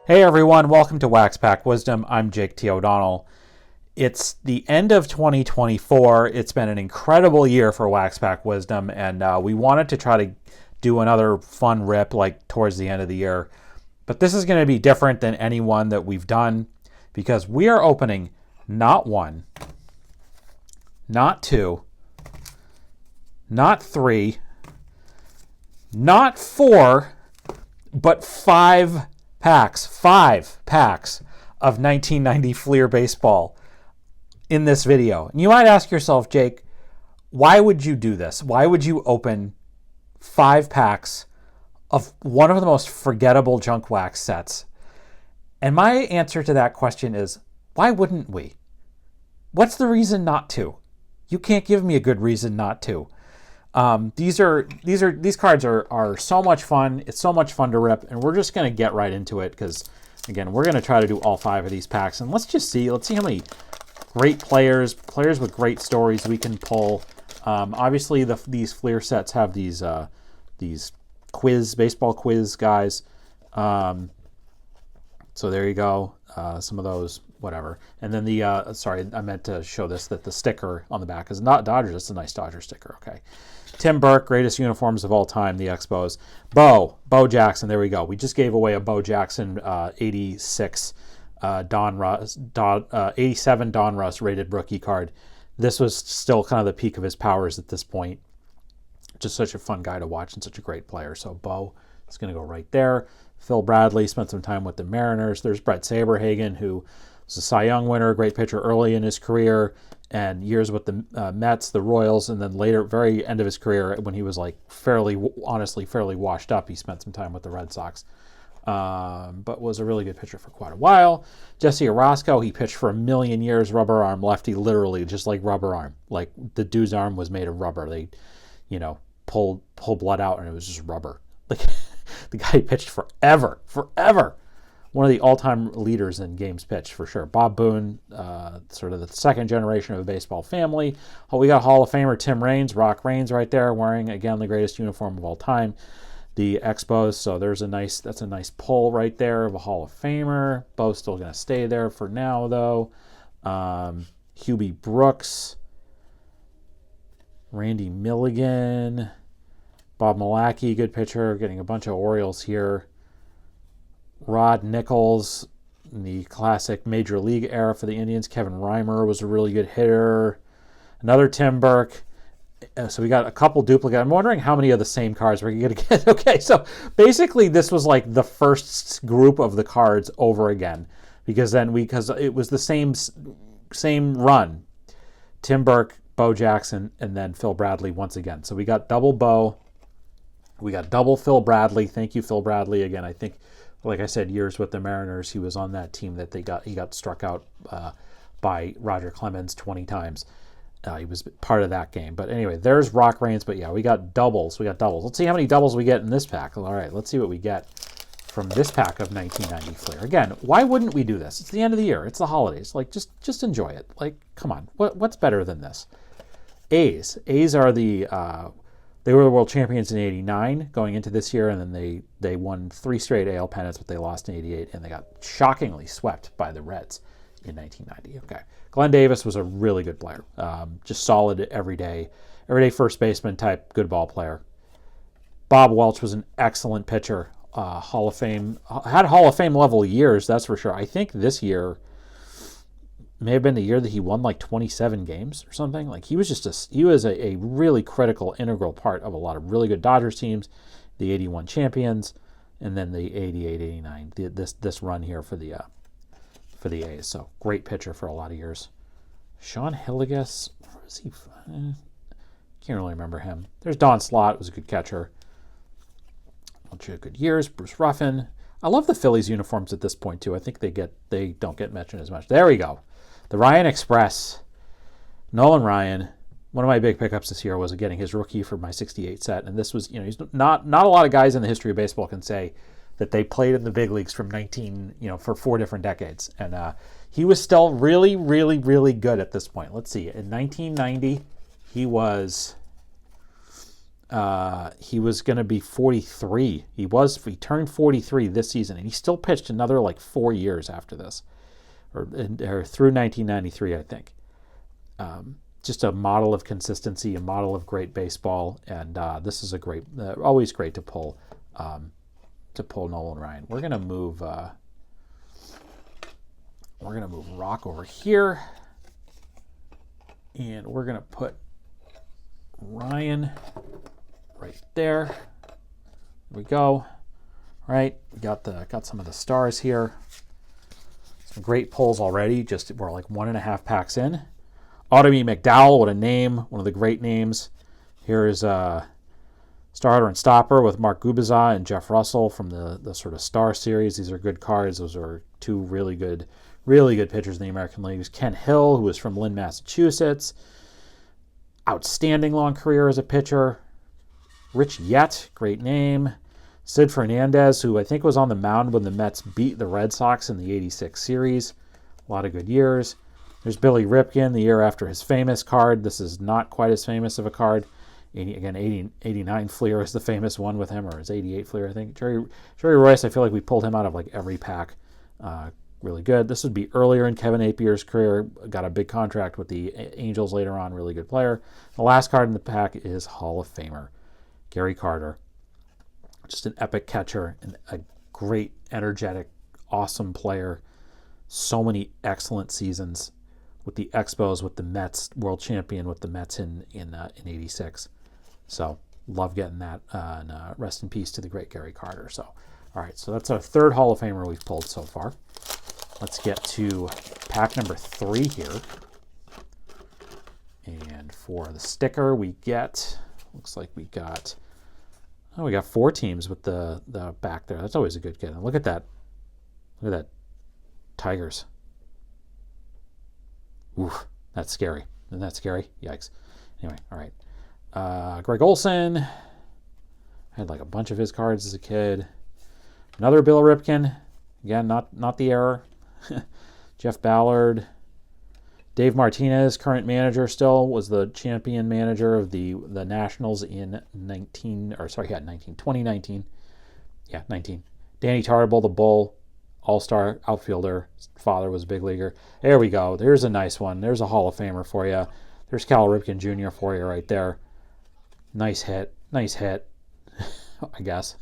Hey everyone, welcome to Wax Pack Wisdom. I'm Jake T. O'Donnell. It's the end of 2024. It's been an incredible year for Wax Pack Wisdom, and we wanted to try to do another fun rip like towards the end of the year. But this is going to be different than any one that we've done because we are opening not one, not two, not three, not four, but five packs of 1990 Fleer baseball in this video. And you might ask yourself, Jake, why would you do this? Why would you open 5 packs of one of the most forgettable junk wax sets? And my answer to that question is, why wouldn't we? What's the reason not to? You can't give me a good reason not to. These cards are so much fun. It's so much fun to rip, and we're just going to get right into it because, again, we're going to try to do all 5 of these packs, and let's see how many great players with great stories we can pull. Obviously, these Fleer sets have these baseball quiz guys. So there you go. Some of those, whatever. And then sorry, I meant to show this, that the sticker on the back is not Dodgers. It's a nice Dodger sticker. Okay. Tim Burke, greatest uniforms of all time, the Expos. Bo Jackson, there we go. We just gave away a Bo Jackson 86 87 Donruss rated rookie card. This was still kind of the peak of his powers at this point. Just such a fun guy to watch and such a great player. So Bo is going to go right there. Phil Bradley spent some time with the Mariners. There's Brett Saberhagen, who was a Cy Young winner, great pitcher early in his career, and years with the Mets, the Royals, and then later, very end of his career, when he was like fairly washed up, he spent some time with the Red Sox, but was a really good pitcher for quite a while. Jesse Orosco, he pitched for a million years, rubber arm lefty, literally just like rubber arm. Like the dude's arm was made of rubber. They, pull blood out and it was just rubber. Like the guy pitched forever. One of the all-time leaders in games pitched, for sure. Bob Boone, sort of the second generation of a baseball family. Oh, we got Hall of Famer Tim Raines, Rock Raines right there, wearing, again, the greatest uniform of all time, the Expos. So that's a nice pull right there of a Hall of Famer. Bo's still going to stay there for now, though. Hubie Brooks, Randy Milligan, Bob Malacky, good pitcher, getting a bunch of Orioles here. Rod Nichols, in the classic Major League era for the Indians. Kevin Reimer was a really good hitter. Another Tim Burke. So we got a couple duplicate. I'm wondering how many of the same cards we're going to get. Okay, so basically this was like the first group of the cards over again, because it was the same run. Tim Burke, Bo Jackson, and then Phil Bradley once again. So we got double Bo. We got double Phil Bradley. Thank you, Phil Bradley. Again, I think, like I said, years with the Mariners, he was on that team that he got struck out by Roger Clemens 20 times. He was part of that game. But anyway, there's Rock Raines. But yeah, we got doubles. Let's see how many doubles we get in this pack. All right, let's see what we get from this pack of 1990 Fleer. Again, why wouldn't we do this? It's the end of the year. It's the holidays. Like, just enjoy it. Like, come on. What's better than this? A's are they were the world champions in '89 going into this year, and then they won 3 straight AL pennants, but they lost in '88, and they got shockingly swept by the Reds in 1990. Okay, Glenn Davis was a really good player, just solid everyday first baseman type, good ball player. Bob Welch was an excellent pitcher, Hall of Fame, had Hall of Fame level years, that's for sure. I think this year may have been the year that he won like 27 games or something. Like he was a really critical, integral part of a lot of really good Dodgers teams, the 81 champions, and then the 88, 89, this run here for the A's. So great pitcher for a lot of years. Sean Hilligus, where was he? Can't really remember him. There's Don Slott, was a good catcher. A bunch of good years. Bruce Ruffin. I love the Phillies uniforms at this point too. I think they don't get mentioned as much. There we go. The Ryan Express, Nolan Ryan. One of my big pickups this year was getting his rookie for my '68 set, and this was, he's not a lot of guys in the history of baseball can say that they played in the big leagues from for 4 different decades, and he was still really, really, really good at this point. Let's see, in 1990, he was he was going to be 43. He turned 43 this season, and he still pitched another like 4 years after this, or through 1993, I think. Just a model of consistency, a model of great baseball, and this is a great, always great to pull Nolan Ryan. We're gonna move Rock over here, and we're gonna put Ryan right there. There we go. All right, we got some of the stars here. Some great pulls already. We're like 1.5 packs in. Automie McDowell, what a name! One of the great names. Here's Starter and Stopper with Mark Gubicza and Jeff Russell from the sort of Star Series. These are good cards. Those are two really good pitchers in the American League. Ken Hill, who was from Lynn, Massachusetts. Outstanding long career as a pitcher. Rich Yett, great name. Sid Fernandez, who I think was on the mound when the Mets beat the Red Sox in the '86 series. A lot of good years. There's Billy Ripken, the year after his famous card. This is not quite as famous of a card. 89 Fleer is the famous one with him, or his 88 Fleer, I think. Jerry Royce, I feel like we pulled him out of like every pack. Really good. This would be earlier in Kevin Apier's career. Got a big contract with the Angels later on. Really good player. The last card in the pack is Hall of Famer Gary Carter. Just an epic catcher and a great, energetic, awesome player. So many excellent seasons with the Expos, with the Mets, world champion with the Mets in '86. So love getting that. And rest in peace to the great Gary Carter. So, all right, so that's our third Hall of Famer we've pulled so far. Let's get to pack number 3 here. And for the sticker, we get, looks like we got 4 teams with the back there. That's always a good get. And look at that. Look at that. Tigers. Oof, that's scary. Isn't that scary? Yikes. Anyway, all right. Greg Olson. I had like a bunch of his cards as a kid. Another Bill Ripken. Again, not the error. Jeff Ballard. Dave Martinez, current manager still, was the champion manager of the Nationals in 2019. Yeah, 19. Danny Tarble, the Bull, all-star outfielder. His father was a big leaguer. There we go. There's a nice one. There's a Hall of Famer for you. There's Cal Ripken Jr. for you right there. Nice hit. I guess.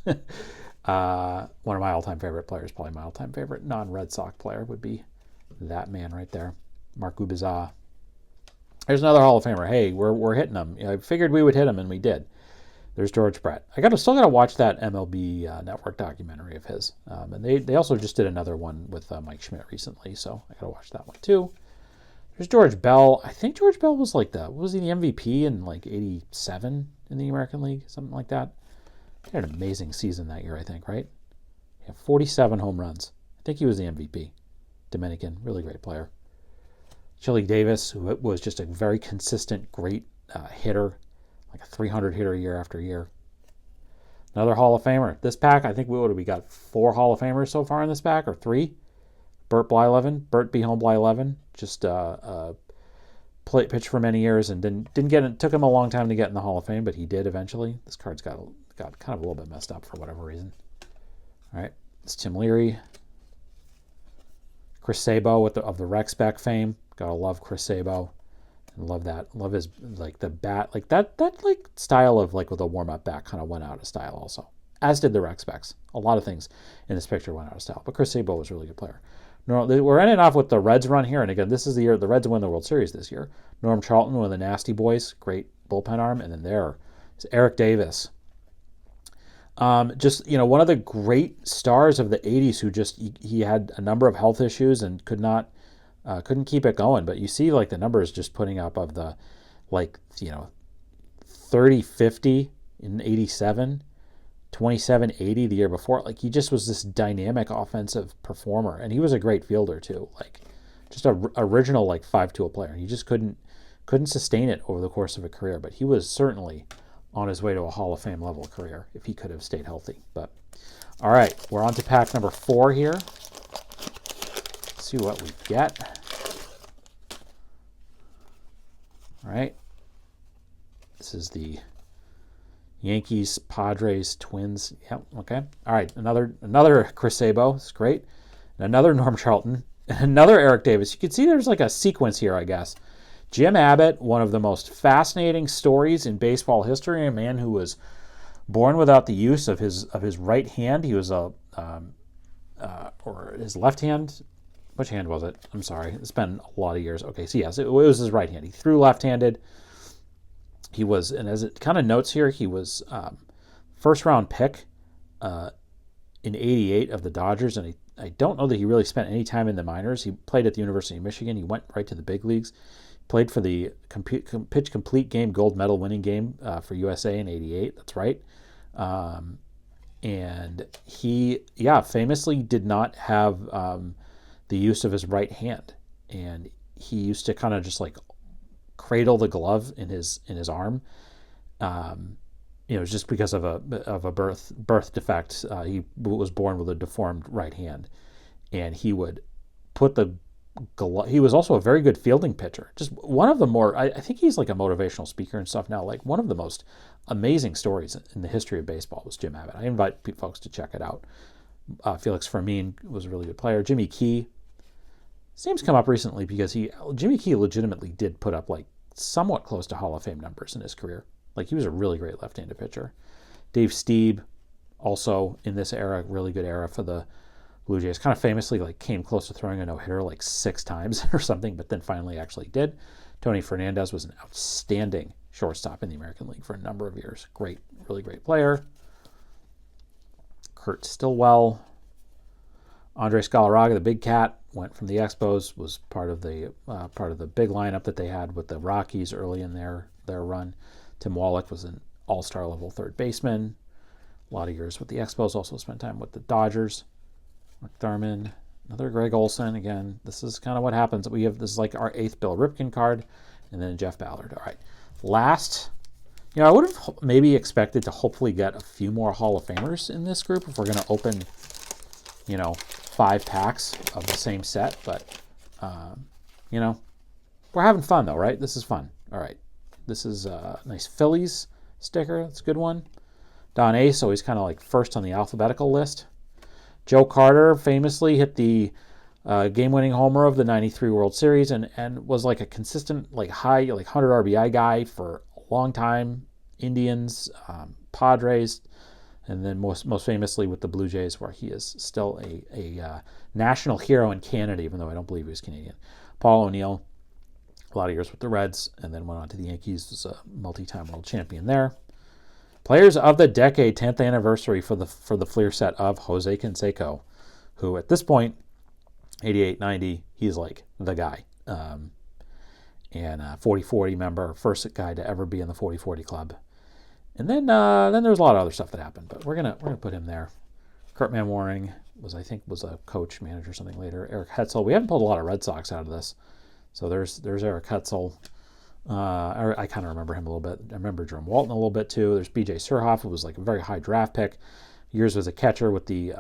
One of my all-time favorite players, probably my all-time favorite non-Red Sox player would be that man right there, Mark Gubicza. There's another Hall of Famer. Hey, we're hitting him. I figured we would hit him, and we did. There's George Brett. Still got to watch that MLB Network documentary of his. And they also just did another one with Mike Schmidt recently, so I got to watch that one too. There's George Bell. I think George Bell was was he the MVP in like '87 in the American League, something like that. He had an amazing season that year, I think, right? Yeah, 47 home runs. I think he was the MVP. Dominican, really great player. Chili Davis, who was just a very consistent, great hitter, like a 300 hitter year after year. Another Hall of Famer. This pack, I think we got 4 Hall of Famers so far in this pack, or 3. Bert B. Home Blyleven, just pitched for many years and didn't get it. Took him a long time to get in the Hall of Fame, but he did eventually. This card's got kind of a little bit messed up for whatever reason. All right, it's Tim Leary. Chris Sabo of the Rex Beck fame. Gotta love Chris Sabo. And love that. Love his the bat, that style of with a warm-up bat kind of went out of style also. As did the Rex Becks. A lot of things in this picture went out of style. But Chris Sabo was a really good player. We're ending off with the Reds run here, and again, this is the year the Reds win the World Series this year. Norm Charlton, one of the Nasty Boys, great bullpen arm, and then there is Eric Davis. One of the great stars of the '80s who he had a number of health issues and couldn't keep it going. But you see the numbers just putting up of the 30-50 in '87, 27-80 the year before. He just was this dynamic offensive performer, and he was a great fielder too. Just a original 5-tool player. He just couldn't sustain it over the course of a career, but he was certainly on his way to a Hall of Fame level career if he could have stayed healthy. But all right, we're on to pack number 4 here. Let's see what we get. All right, this is the Yankees, Padres, Twins. Yep, okay. All right, another Chris Sabo. It's great. Another Norm Charlton. Another Eric Davis. You can see there's like a sequence here, I guess. Jim Abbott, one of the most fascinating stories in baseball history, a man who was born without the use of his right hand. He was or his left hand. Which hand was it? I'm sorry. It's been a lot of years. Okay, so yes, it was his right hand. He threw left-handed. He was, and as it kind of notes here, he was first-round pick in '88 of the Dodgers, and I don't know that he really spent any time in the minors. He played at the University of Michigan. He went right to the big leagues. Played for the pitch complete game gold medal winning game for USA in '88. That's right. And he, famously did not have the use of his right hand, and he used to kind of just like cradle the glove in his arm. Just because of a birth defect. He was born with a deformed right hand, and he would put the glove. He was also a very good fielding pitcher. Just one of the more. I think he's like a motivational speaker and stuff now. Like one of the most amazing stories in the history of baseball was Jim Abbott. I invite folks to check it out. Felix Fermin was a really good player. Jimmy Key. His name's come up recently because Jimmy Key legitimately did put up like somewhat close to Hall of Fame numbers in his career. Like he was a really great left-handed pitcher. Dave Stieb, also in this era, really good era for the Blue Jays. Kind of famously like came close to throwing a no-hitter like 6 times or something, but then finally actually did. Tony Fernandez was an outstanding shortstop in the American League for a number of years. Great, really great player. Kurt Stillwell. Andres Galarraga, the big cat, went from the Expos, was part of the big lineup that they had with the Rockies early in their run. Tim Wallach was an all-star level third baseman. A lot of years with the Expos, also spent time with the Dodgers. McDermott, another Greg Olson. Again, this is kind of what happens. This is like our 8th Bill Ripken card, and then Jeff Ballard. All right. Last, I would have maybe expected to hopefully get a few more Hall of Famers in this group if we're going to open, 5 packs of the same set. But, we're having fun though, right? This is fun. All right. This is a nice Phillies sticker. That's a good one. Don Ace, always kind of like first on the alphabetical list. Joe Carter famously hit the game-winning homer of the '93 World Series and was like a consistent, like high, like 100 RBI guy for a long time. Indians, Padres, and then most famously with the Blue Jays, where he is still a national hero in Canada, even though I don't believe he was Canadian. Paul O'Neill, a lot of years with the Reds, and then went on to the Yankees, was a multi-time world champion there. Players of the Decade, 10th anniversary for the Fleer set of Jose Canseco, who at this point, 88-90, he's like the guy. And 40-40 member, first guy to ever be in the 40-40 club. And then there's a lot of other stuff that happened, but we're gonna put him there. Kurt Manwaring was a coach, manager, something later. Eric Hetzel. We haven't pulled a lot of Red Sox out of this, so there's Eric Hetzel. I kind of remember him a little bit. I remember Jerome Walton a little bit too. There's B.J. Surhoff, who was like a very high draft pick. Years was a catcher with the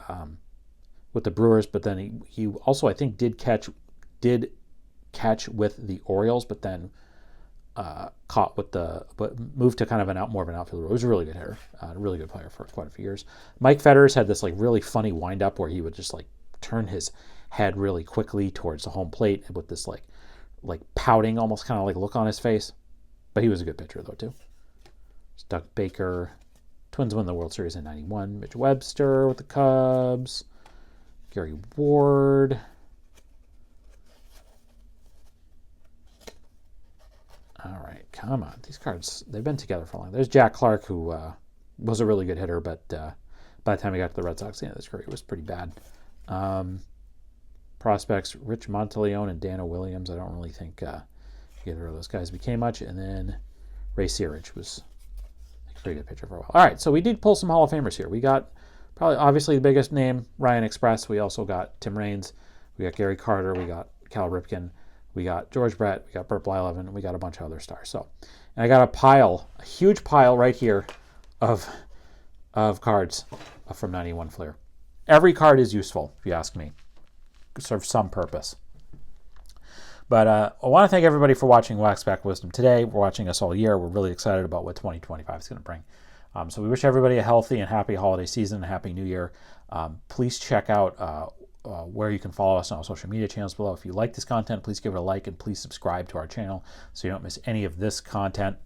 Brewers, but then he also I think did catch with the Orioles, but then moved to kind of more of an outfielder. He was a really good hitter, a really good player for quite a few years. Mike Fetters had this like really funny windup where he would just like turn his head really quickly towards the home plate with this like pouting, almost kind of like look on his face. But he was a good pitcher though too. It's Doug Baker. Twins won the World Series in '91. Mitch Webster with the Cubs. Gary Ward. All right, come on. These cards, they've been together for a long time. There's Jack Clark, who was a really good hitter, but by the time he got to the Red Sox, the end of his career, it was pretty bad. Prospects, Rich Monteleone and Dano Williams. I don't really think either of those guys became much. And then Ray Searage was a pretty good pitcher for a while. All right, so we did pull some Hall of Famers here. We got probably obviously the biggest name, Ryan Express. We also got Tim Raines. We got Gary Carter. We got Cal Ripken. We got George Brett, we got Burt Blyleven, we got a bunch of other stars. So, and I got a huge pile right here of cards from 91 Fleer. Every card is useful, if you ask me. Serves some purpose. But I want to thank everybody for watching Wax Pack Wisdom today. We're watching us all year. We're really excited about what 2025 is going to bring. So we wish everybody a healthy and happy holiday season and a happy new year. Please check out where you can follow us on our social media channels below. If you like this content, please give it a like and please subscribe to our channel so you don't miss any of this content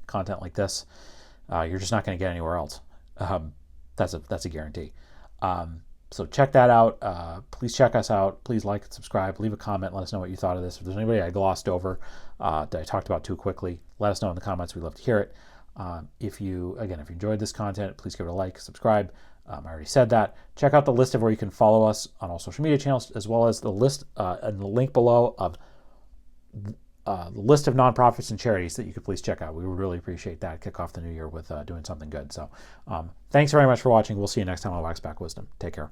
like this. You're just not going to get anywhere else. That's a guarantee. So check that out. Please check us out. Please like and subscribe. Leave a comment. Let us know what you thought of this. If there's anybody I glossed over that I talked about too quickly, let us know in the comments. We'd love to hear it. If you enjoyed this content, please give it a like, subscribe. I already said that. Check out the list of where you can follow us on all social media channels, as well as the list and the link below of the list of nonprofits and charities that you could please check out. We would really appreciate that. Kick off the new year with doing something good. So thanks very much for watching. We'll see you next time on Wax Back Wisdom. Take care.